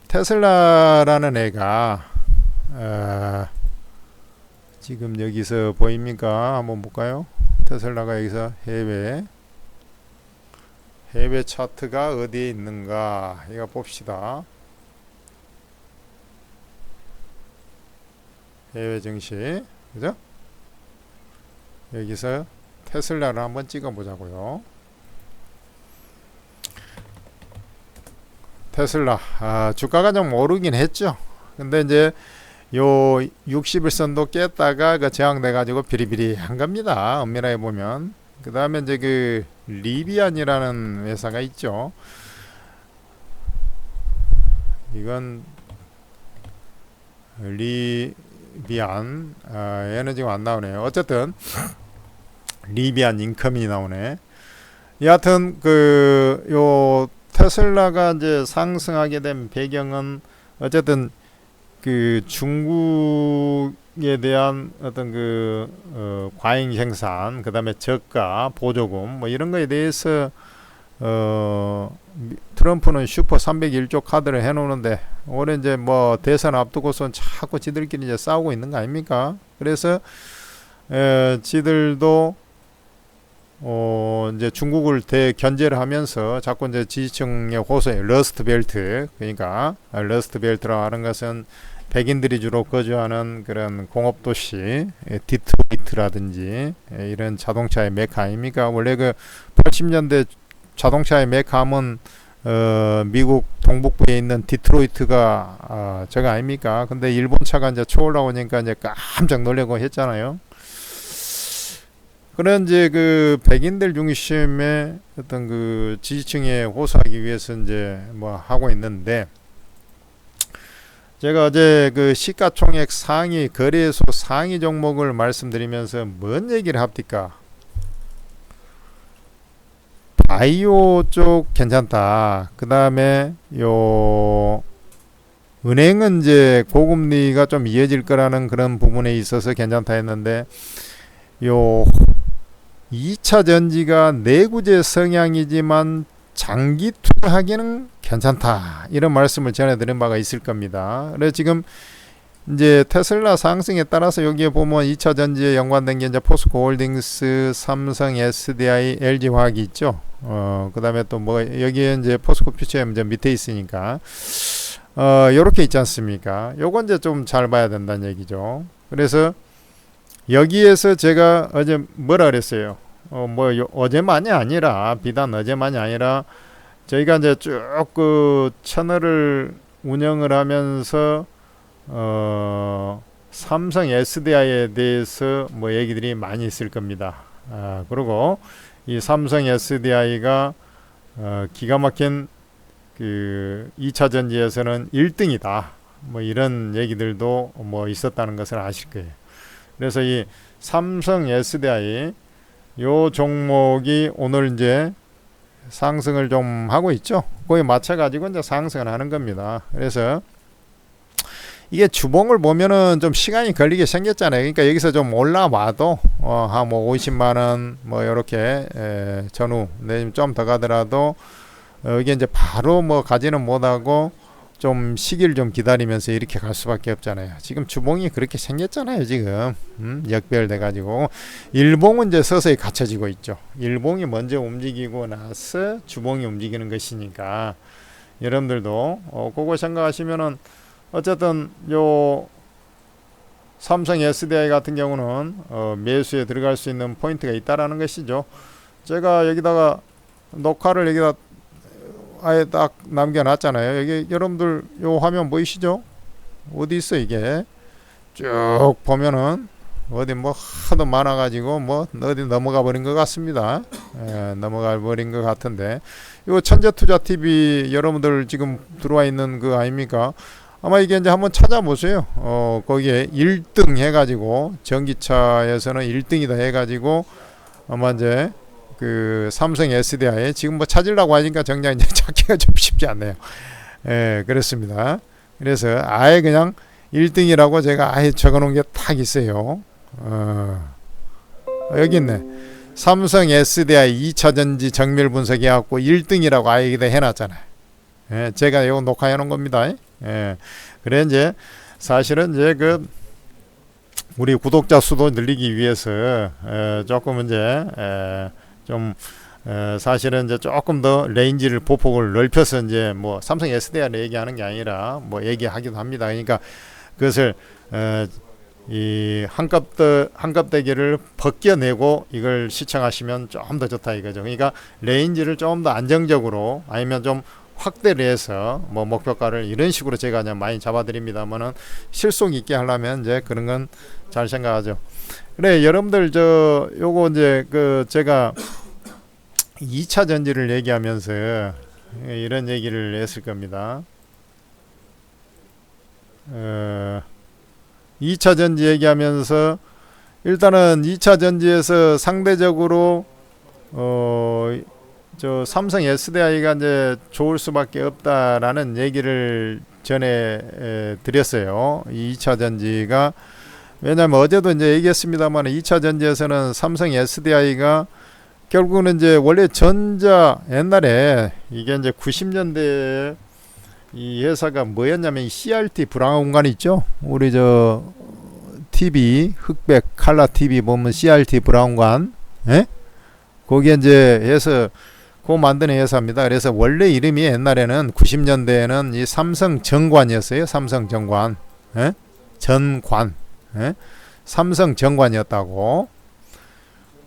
테슬라라는 애가 지금 여기서 보입니까? 한번 볼까요? 테슬라가 여기서 해외 차트가 어디에 있는가 이거 봅시다. 해외 증시, 그죠? 여기서 테슬라를 한번 찍어 보자고요. 테슬라 주가가 좀 오르긴 했죠. 근데 이제 요 60일선도 깼다가 그 저항돼 가지고 비리비리한 겁니다. 엄밀하게 보면. 그 다음에 이제 그 리비안이라는 회사가 있죠. 이건 리비안 얘는 지금 안 나오네요. 어쨌든 리비안 인컴이 나오네. 여하튼 그 요 테슬라가 이제 상승하게 된 배경은 어쨌든 그 중국에 대한 어떤 그 과잉 생산, 그 다음에 저가, 보조금 뭐 이런 거에 대해서 트럼프는 슈퍼 301조 카드를 해놓는데 올해 이제 뭐 대선 앞두고선 자꾸 지들끼리 이제 싸우고 있는 거 아닙니까? 그래서 지들도 이제 중국을 대견제를 하면서 자꾸 이제 지지층의 호소에 러스트 벨트, 그러니까 러스트 벨트라고 하는 것은 백인들이 주로 거주하는 그런 공업도시 디트로이트라든지 이런 자동차의 메카 아닙니까? 원래 그 80년대 자동차의 메카하면 미국 동북부에 있는 디트로이트가 저거 아닙니까? 근데 일본 차가 이제 쳐올라오니까 이제 깜짝 놀라고 했잖아요. 그런 이제 그 백인들 중심의 어떤 그 지지층에 호소하기 위해서 이제 뭐 하고 있는데, 제가 어제 그 시가총액 상위 거래소 상위 종목을 말씀드리면서 뭔 얘기를 합니까? 바이오 쪽 괜찮다. 그 다음에 요 은행은 이제 고금리가 좀 이어질 거라는 그런 부분에 있어서 괜찮다 했는데, 요 2차 전지가 내구재 성향이지만 장기 투자하기는 괜찮다, 이런 말씀을 전해드린 바가 있을 겁니다. 그래서 지금 이제 테슬라 상승에 따라서 여기에 보면 2차 전지에 연관된 게 이제 포스코 홀딩스, 삼성, SDI, LG 화학이 있죠. 그 다음에 또 뭐 여기에 이제 포스코 퓨처엠 이제 밑에 있으니까 요렇게 있지 않습니까? 요건 이제 좀 잘 봐야 된다는 얘기죠. 그래서 여기에서 제가 어제 뭐라 그랬어요? 어제만이 아니라, 비단 어제만이 아니라, 저희가 이제 쭉 그 채널을 운영을 하면서, 삼성 SDI에 대해서 뭐 얘기들이 많이 있을 겁니다. 그리고 이 삼성 SDI가, 기가 막힌 그 2차 전지에서는 1등이다. 뭐 이런 얘기들도 뭐 있었다는 것을 아실 거예요. 그래서 이 삼성 SDI 요 종목이 오늘 이제 상승을 좀 하고 있죠. 거기에 맞춰 가지고 이제 상승을 하는 겁니다. 그래서 이게 주봉을 보면은 좀 시간이 걸리게 생겼잖아요. 그러니까 여기서 좀 올라와도 한 뭐 50만 원 뭐 요렇게 전후 좀 더 가더라도 이게 이제 바로 뭐 가지는 못하고 좀 시기를 좀 기다리면서 이렇게 갈 수밖에 없잖아요. 지금 주봉이 그렇게 생겼잖아요. 지금 역별돼 가지고 일봉은 이제 서서히 갖춰지고 있죠. 일봉이 먼저 움직이고 나서 주봉이 움직이는 것이니까 여러분들도 그거 생각하시면은 어쨌든 요 삼성 SDI 같은 경우는 매수에 들어갈 수 있는 포인트가 있다라는 것이죠. 제가 여기다가 녹화를 여기다 아예 딱 남겨놨잖아요. 여기 여러분들 요 화면 보이시죠? 어디 있어 이게? 쭉 보면은 어디 뭐 하도 많아가지고 뭐 어디 넘어가 버린 것 같습니다. 넘어가 버린 것 같은데, 요 천재투자TV 여러분들 지금 들어와 있는 그 아닙니까? 아마 이게 이제 한번 찾아보세요. 거기에 1등 해가지고 전기차에서는 1등이다 해가지고 아마 이제 그 삼성 SDI 지금 뭐 찾으려고 하니까 정작 이제 찾기가 좀 쉽지 않네요. 그렇습니다. 그래서 아예 그냥 1등이라고 제가 아예 적어놓은 게 딱 있어요. 여기 있네. 삼성 SDI 2차 전지 정밀 분석해갖고 1등이라고 아예 여기다 해놨잖아요. 제가 이거 녹화해 놓은 겁니다. 예. 그래 이제 사실은 이제 그 우리 구독자 수도 늘리기 위해서 조금 이제 좀 사실은 이제 조금 더 레인지를 보폭을 넓혀서 이제 뭐 삼성 SDI를 얘기하는 게 아니라 뭐 얘기하기도 합니다. 그러니까 그것을 이 한갑대기를 벗겨내고 이걸 시청하시면 좀 더 좋다 이거죠. 그러니까 레인지를 좀 더 안정적으로 아니면 좀 확대를 해서 뭐 목표가를 이런 식으로 제가 그냥 많이 잡아드립니다만은 실속 있게 하려면 이제 그런 건 잘 생각하죠. 그래 여러분들 저 요거 이제 그 제가 2차 전지를 얘기하면서 이런 얘기를 했을 겁니다. 2차 전지 얘기하면서 일단은 2차 전지에서 상대적으로 저 삼성 SDI가 이제 좋을 수밖에 없다라는 얘기를 전에 드렸어요. 이 2차 전지가 왜냐하면 어제도 이제 얘기했습니다만 2차 전지에서는 삼성 SDI가 결국은 이제 원래 전자 옛날에 이게 이제 90년대에 이 회사가 뭐였냐면 CRT 불황 공간이 있죠. 우리 저 TV 흑백 칼라 TV 보면 CRT 불황 공간, 예? 거기에 이제 해서 그거 만드는 회사입니다. 그래서 원래 이름이 옛날에는 90년대에는 이 삼성 정관이었어요. 삼성 정관, 예? 전관, 예? 삼성 정관이었다고.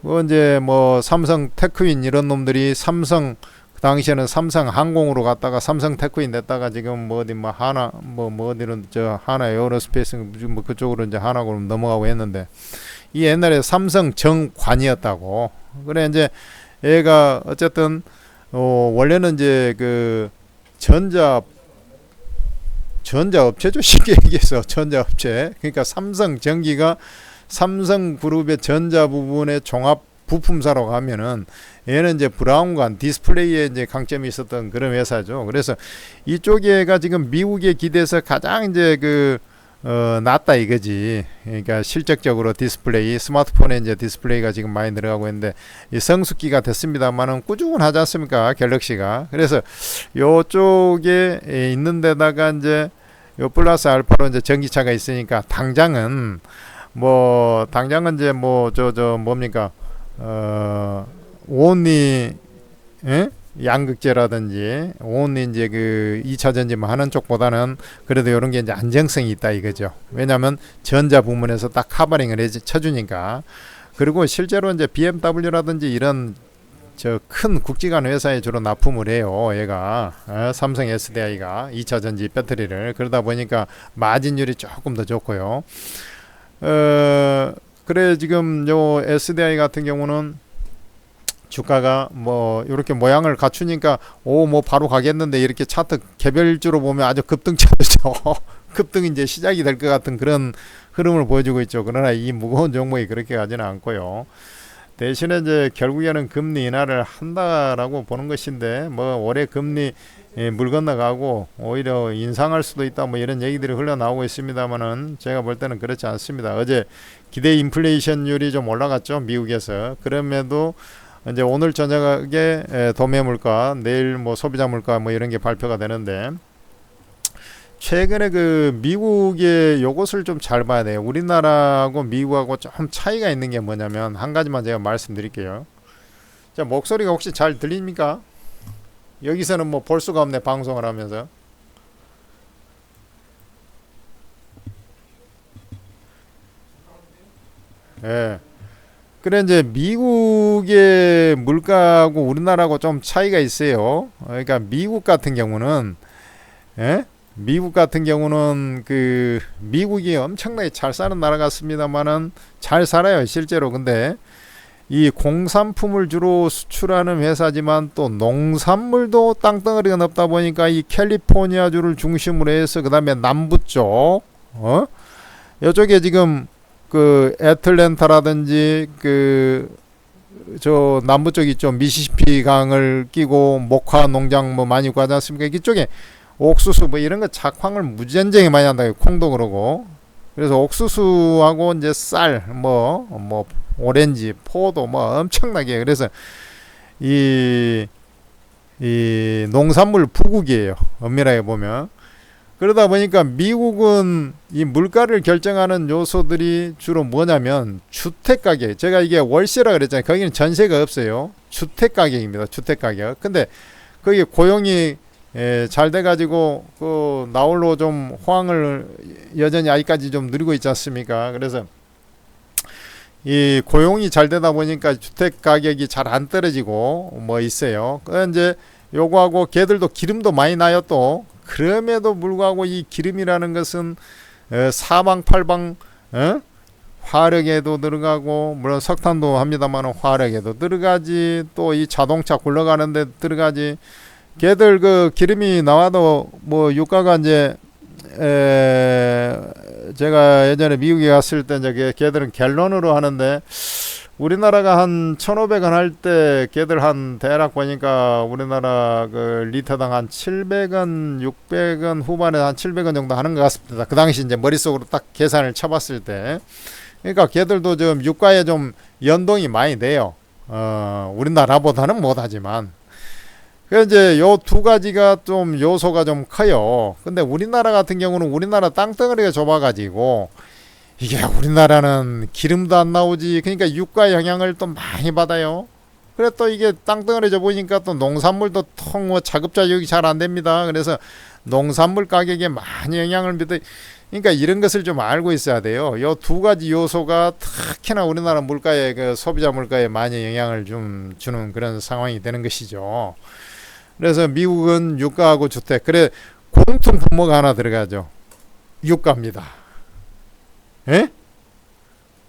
뭐 이제 뭐 삼성 테크윈 이런 놈들이 삼성 그 당시에는 삼성 항공으로 갔다가 삼성 테크윈 됐다가 지금 뭐 어디 뭐 하나 뭐 어디는 저 하나 에어로스페이스 뭐 그쪽으로 이제 하나로 넘어가고 했는데 이 옛날에 삼성 정관이었다고. 그래 이제 얘가 어쨌든 원래는 이제 그 전자업체죠. 쉽게 얘기해서 전자업체. 그러니까 삼성전기가 삼성그룹의 전자 부분의 종합 부품사로 가면은 얘는 이제 브라운관 디스플레이에 이제 강점이 있었던 그런 회사죠. 그래서 이쪽에가 지금 미국에 기대서 가장 이제 그 낫다 이거지. 그러니까 실적적으로 디스플레이 스마트폰에 이제 디스플레이가 지금 많이 들어가고 있는데 이 성숙기가 됐습니다만은 꾸준하지 않습니까 갤럭시가. 그래서 요쪽에 있는 데다가 이제 요 플러스 알파로 이제 전기차가 있으니까 당장은 이제 뭐 저 뭡니까 온리 양극재라든지 온리 이제 그 2차 전지만 하는 쪽보다는 그래도 이런 게 이제 안정성이 있다 이거죠. 왜냐하면 전자 부문에서 딱 커버링을 쳐주니까. 그리고 실제로 이제 BMW라든지 이런 저 큰 국지간 회사에 주로 납품을 해요. 얘가 삼성 SDI가 2차 전지 배터리를. 그러다 보니까 마진율이 조금 더 좋고요. 그래 지금 요 SDI 같은 경우는 주가가 뭐 이렇게 모양을 갖추니까 뭐 바로 가겠는데 이렇게 차트 개별주로 보면 아주 급등차죠. 급등이 이제 시작이 될 것 같은 그런 흐름을 보여주고 있죠. 그러나 이 무거운 종목이 그렇게 가지는 않고요. 대신에 이제 결국에는 금리 인하를 한다라고 보는 것인데 뭐 올해 금리 물 건너가고 오히려 인상할 수도 있다 뭐 이런 얘기들이 흘러나오고 있습니다만은 제가 볼 때는 그렇지 않습니다. 어제 기대 인플레이션율이 좀 올라갔죠 미국에서. 그럼에도 이제 오늘 저녁에 도매 물가 내일 뭐 소비자 물가 뭐 이런 게 발표가 되는데 최근에 그 미국의 요것을 좀 잘 봐야 돼요. 우리나라하고 미국하고 좀 차이가 있는 게 뭐냐면 한 가지만 제가 말씀드릴게요. 자, 목소리가 혹시 잘 들립니까? 여기서는 뭐 볼 수가 없네 방송을 하면서. 예. 그래 이제 미국의 물가하고 우리나라하고 좀 차이가 있어요. 그러니까 미국 같은 경우는 미국 같은 경우는 그 미국이 엄청나게 잘 사는 나라 같습니다만은 잘 살아요 실제로. 근데 이 공산품을 주로 수출하는 회사지만 또 농산물도 땅덩어리가 넓다 보니까 이 캘리포니아주를 중심으로 해서 그 다음에 남부 쪽 이쪽에 지금 그 애틀랜타라든지 그 저 남부 쪽 있죠. 미시시피 강을 끼고 목화 농장 뭐 많이 구하지 않습니까? 이쪽에 옥수수 뭐 이런 거 작황을 무전쟁이 많이 한다. 콩도 그러고. 그래서 옥수수하고 이제 쌀 뭐 오렌지, 포도 뭐 엄청나게. 그래서 이 농산물 부국이에요. 엄밀하게 보면. 그러다 보니까 미국은 이 물가를 결정하는 요소들이 주로 뭐냐면 주택 가격. 제가 이게 월세라 그랬잖아요. 거기는 전세가 없어요. 주택 가격입니다. 주택 가격. 근데 거기 고용이 잘 돼가지고 그 나홀로 좀 호황을 여전히 아직까지 좀 누리고 있지 않습니까? 그래서 이 고용이 잘 되다 보니까 주택 가격이 잘 안 떨어지고 뭐 있어요. 그 이제 요거하고 걔들도 기름도 많이 나요 또. 그럼에도 불구하고 이 기름이라는 것은 사방팔방 화력에도 들어가고 물론 석탄도 합니다만 화력에도 들어가지 또 이 자동차 굴러가는 데 들어가지. 걔들 그 기름이 나와도 뭐 유가가 이제 제가 예전에 미국에 갔을 때 이제 걔들은 갤런으로 하는데 우리나라가 한 1,500원 할 때 걔들 한 대략 보니까 우리나라 그 리터당 한 700원, 600원 후반에 한 700원 정도 하는 것 같습니다. 그 당시 이제 머릿속으로 딱 계산을 쳐봤을 때. 그러니까 걔들도 좀 유가에 좀 연동이 많이 돼요. 우리나라보다는 못하지만. 그래서 이제 요 두 가지가 좀 요소가 좀 커요. 근데 우리나라 같은 경우는 우리나라 땅덩어리가 좁아가지고 이게 우리나라는 기름도 안 나오지. 그러니까 유가 영향을 또 많이 받아요. 그래 또 이게 땅덩어리져 보니까 또 농산물도 통 뭐 자급자족이 잘 안 됩니다. 그래서 농산물 가격에 많이 영향을 미쳐. 그러니까 이런 것을 좀 알고 있어야 돼요. 요 두 가지 요소가 특히나 우리나라 물가에 그 소비자 물가에 많이 영향을 좀 주는 그런 상황이 되는 것이죠. 그래서 미국은 유가하고 주택 그래 공통 분모가 하나 들어가죠. 유가입니다. 에?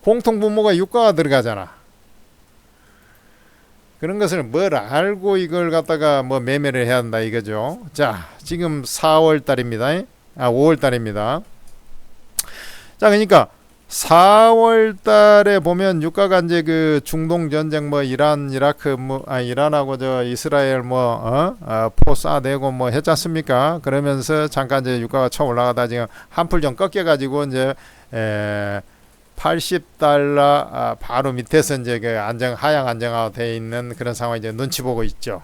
공통 분모가 유가가 들어가잖아. 그런 것을 뭘 알고 이걸 갖다가 뭐 매매를 해야 한다 이거죠. 자, 지금 4월 달입니다. 5월 달입니다. 자, 그러니까 4월 달에 보면 유가가 이제 그 중동 전쟁 뭐 이란, 이라크 뭐 이란하고 저 이스라엘 뭐 포 쏴대고 뭐 했지 않습니까? 그러면서 잠깐 이제 유가가 쳐 올라가다 지금 한풀 좀 꺾여 가지고 이제 80달러 바로 밑에서 이제 그 하향 안정화 돼 있는 그런 상황이 이제 눈치 보고 있죠.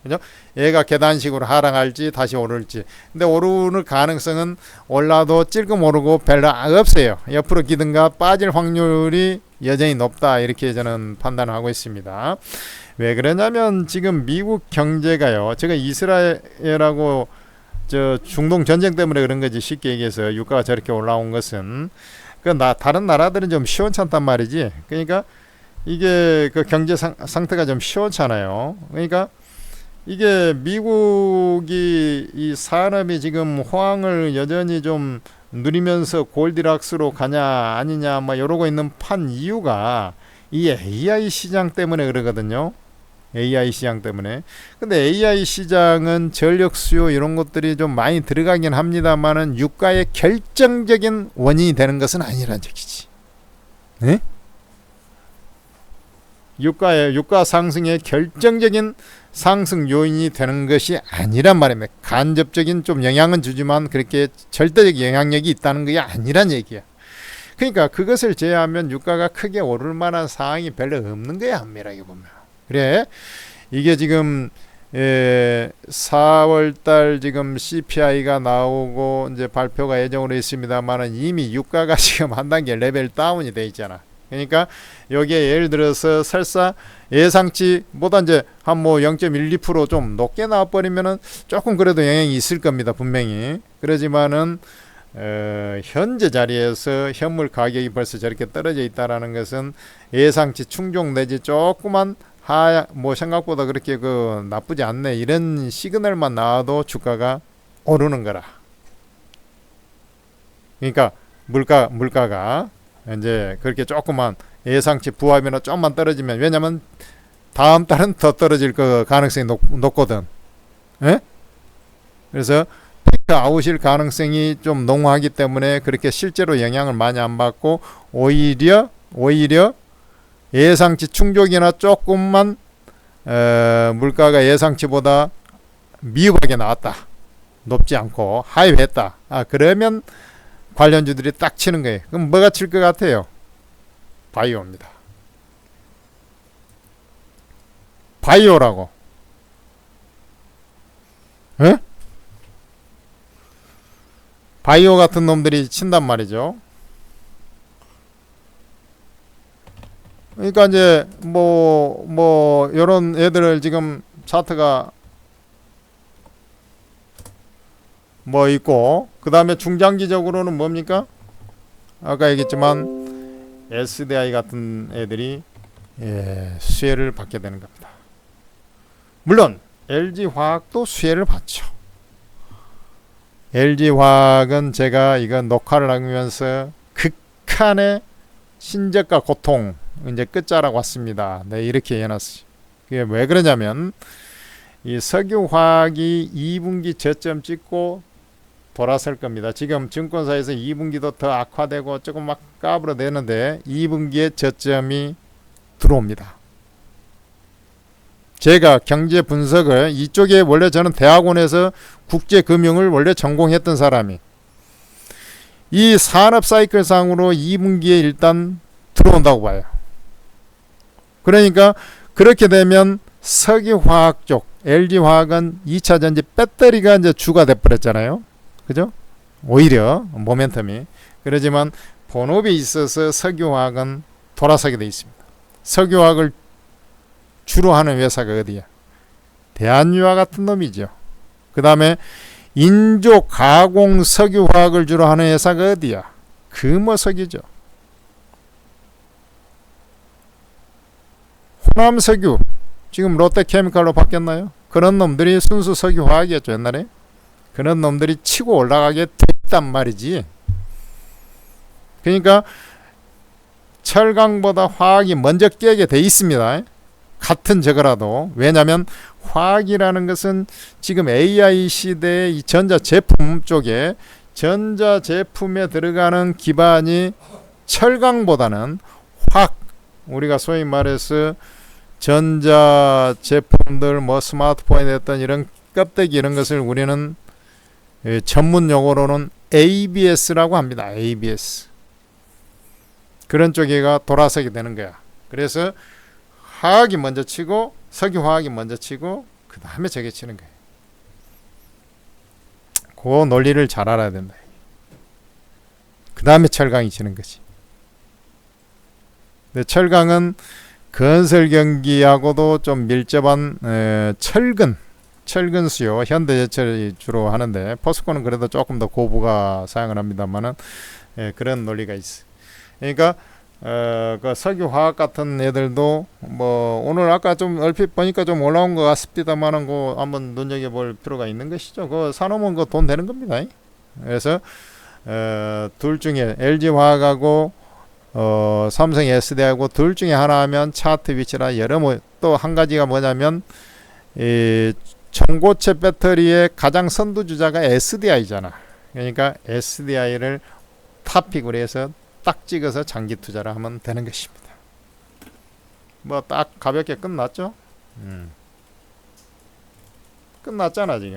그죠? 얘가 계단식으로 하락할지 다시 오를지. 근데 오르는 가능성은 올라도 찔끔 오르고 별로 없어요. 옆으로 기든가 빠질 확률이 여전히 높다. 이렇게 저는 판단을 하고 있습니다. 왜 그러냐면 지금 미국 경제가요. 제가 이스라엘하고 저 중동 전쟁 때문에 그런 거지. 쉽게 얘기해서 유가가 저렇게 올라온 것은 다른 나라들은 좀 시원찮단 말이지. 그러니까 이게 그 경제 상태가 좀 시원찮아요. 그러니까 이게 미국이 이 산업이 지금 호황을 여전히 좀 누리면서 골디락스로 가냐 아니냐 뭐 이러고 있는 판 이유가 이 AI 시장 때문에 그러거든요. AI 시장 때문에. 근데 AI 시장은 전력 수요 이런 것들이 좀 많이 들어가긴 합니다만은 유가의 결정적인 원인이 되는 것은 아니란 얘기지. 네? 유가 상승의 결정적인 상승 요인이 되는 것이 아니란 말입니다. 간접적인 좀 영향은 주지만 그렇게 절대적 영향력이 있다는 게 아니란 얘기야. 그러니까 그것을 제외하면 유가가 크게 오를 만한 상황이 별로 없는 거야, 엄밀하게 보면. 그래, 이게 지금 4월달 지금 CPI가 나오고 이제 발표가 예정으로 있습니다만은 이미 유가가 지금 한 단계 레벨 다운이 돼 있잖아. 그러니까 여기에 예를 들어서 설사 예상치보다 이제 한 뭐 0.12% 좀 높게 나와버리면은 조금 그래도 영향이 있을 겁니다, 분명히. 그러지만은 현재 자리에서 현물 가격이 벌써 저렇게 떨어져 있다라는 것은 예상치 충족 내지 조그만 뭐 생각보다 그렇게 그 나쁘지 않네 이런 시그널만 나와도 주가가 오르는 거라. 그러니까 물가가 이제 그렇게 조금만 예상치 부합이나 좀만 떨어지면 왜냐면 다음 달은 더 떨어질 그 가능성이 높거든. 예? 그래서 피크 아웃일 가능성이 좀 농후하기 때문에 그렇게 실제로 영향을 많이 안 받고 오히려 예상치 충족이나 조금만 물가가 예상치보다 미흡하게 나왔다. 높지 않고 하이했다. 그러면 관련주들이 딱 치는 거예요. 그럼 뭐가 칠 것 같아요? 바이오입니다. 바이오라고. 에? 바이오 같은 놈들이 친단 말이죠. 그러니까 이제 뭐 이런 애들을 지금 차트가 뭐 있고, 그 다음에 중장기적으로는 뭡니까? 아까 얘기했지만 SDI 같은 애들이 수혜를 받게 되는 겁니다. 물론 LG화학도 수혜를 받죠. LG화학은 제가 이거 녹화를 하면서 극한의 신적과 고통 이제 끝자락 왔습니다. 네, 이렇게 해놨어요. 그게 왜 그러냐면 이 석유화학이 2분기 저점 찍고 돌아설 겁니다. 지금 증권사에서 2분기도 더 악화되고 조금 막 까불어대는데 2분기에 저점이 들어옵니다. 제가 경제 분석을 이쪽에 원래 저는 대학원에서 국제금융을 원래 전공했던 사람이 이 산업 사이클상으로 2분기에 일단 들어온다고 봐요. 그러니까 그렇게 되면 석유화학 쪽 LG화학은 2차전지 배터리가 이제 주가 돼버렸잖아요. 그죠? 오히려 모멘텀이. 그러지만 본업이 있어서 석유화학은 돌아서게 돼 있습니다. 석유화학을 주로 하는 회사가 어디야? 대한유화 같은 놈이죠. 그 다음에 인조 가공 석유화학을 주로 하는 회사가 어디야? 금호석유죠. 호남석유 지금 롯데케미칼로 바뀌었나요? 그런 놈들이 순수 석유화학이었죠 옛날에. 그런 놈들이 치고 올라가게 됐단 말이지. 그러니까 철강보다 화학이 먼저 깨게 돼 있습니다. 같은 저거라도. 왜냐하면 화학이라는 것은 지금 AI 시대의 이 전자제품 쪽에 전자제품에 들어가는 기반이 철강보다는 화학, 우리가 소위 말해서 전자제품들 뭐 스마트폰에 됐던 이런 껍데기 이런 것을 우리는 전문 용어로는 ABS라고 합니다. ABS. 그런 쪽에가 돌아서게 되는 거야. 그래서 화학이 먼저 치고 석유화학이 먼저 치고 그 다음에 저게 치는 거예요. 그 논리를 잘 알아야 된다. 그 다음에 철강이 치는 거지. 근데 철강은 건설 경기하고도 좀 밀접한 철근 수요, 현대제철이 주로 하는데 포스코는 그래도 조금 더 고부가 사용을 합니다만은 그런 논리가 있어. 그러니까 그 석유화학 같은 애들도 뭐 오늘 아까 좀 얼핏 보니까 좀 올라온 것 같습니다만은 그 한번 눈여겨볼 필요가 있는 것이죠. 그 사놓으면 그 돈 되는 겁니다. 그래서 둘 중에 LG화학하고 삼성 SDI하고 둘 중에 하나 하면 차트 위치라 여러 또 한 가지가 뭐냐면 이 전고체 배터리의 가장 선두주자가 SDI잖아. 그러니까 SDI를 탑픽으로 해서 딱 찍어서 장기 투자를 하면 되는 것입니다. 뭐 딱 가볍게 끝났죠? 끝났잖아 지금.